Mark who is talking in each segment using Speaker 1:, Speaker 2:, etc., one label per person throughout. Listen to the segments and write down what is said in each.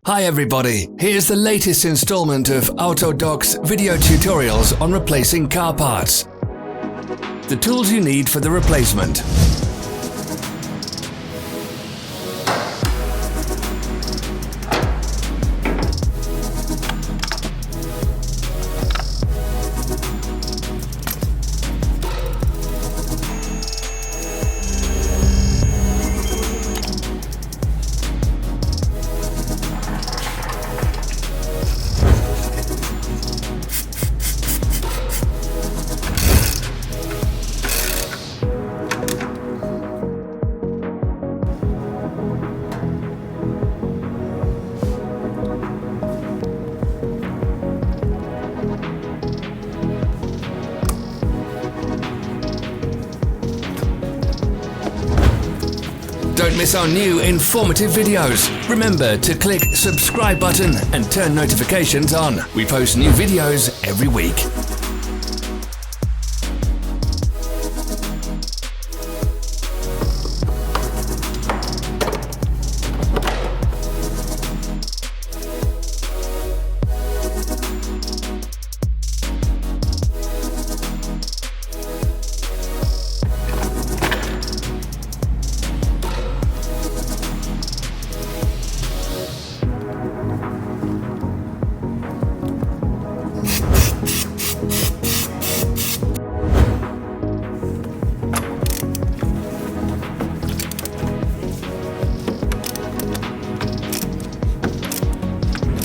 Speaker 1: Hi everybody, here's the latest installment of Autodoc's video tutorials on replacing car parts. The tools you need for the replacement. Don't miss our new informative videos. Remember to click subscribe button and turn notifications on. We post new videos every week.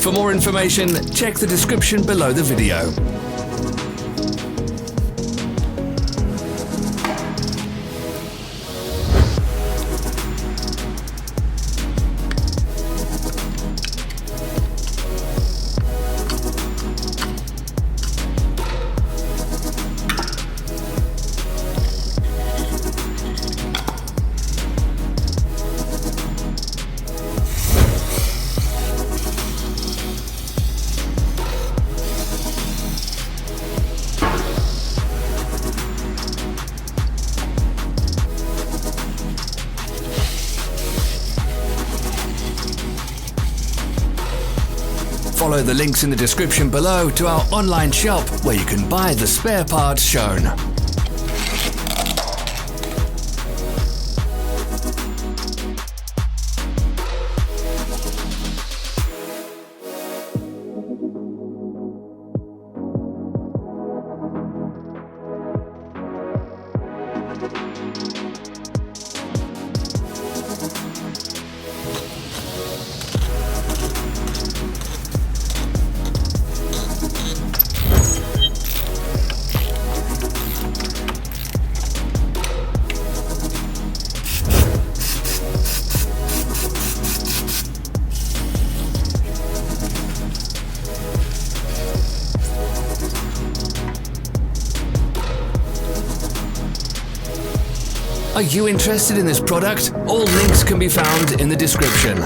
Speaker 1: For more information, check the description below the video. Follow the links in the description below to our online shop where you can buy the spare parts shown. Are you interested in this product? All links can be found in the description.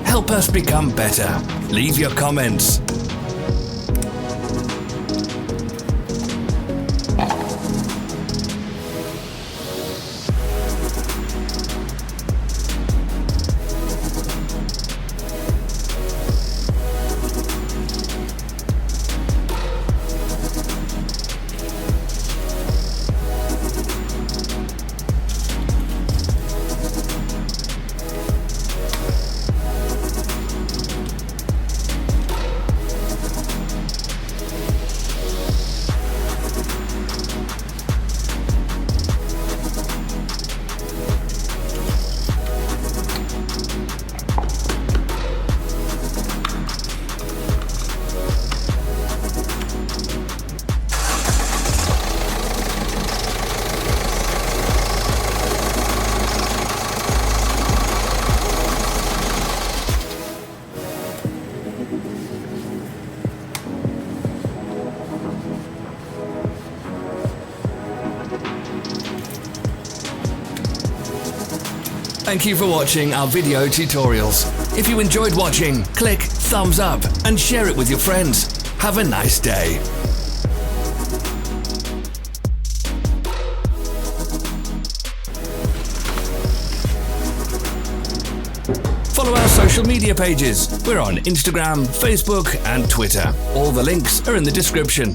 Speaker 1: Help us become better. Leave your comments. Thank you for watching our video tutorials. If you enjoyed watching, click thumbs up and share it with your friends. Have a nice day. Follow our social media pages. We're on Instagram, Facebook and Twitter. All the links are in the description.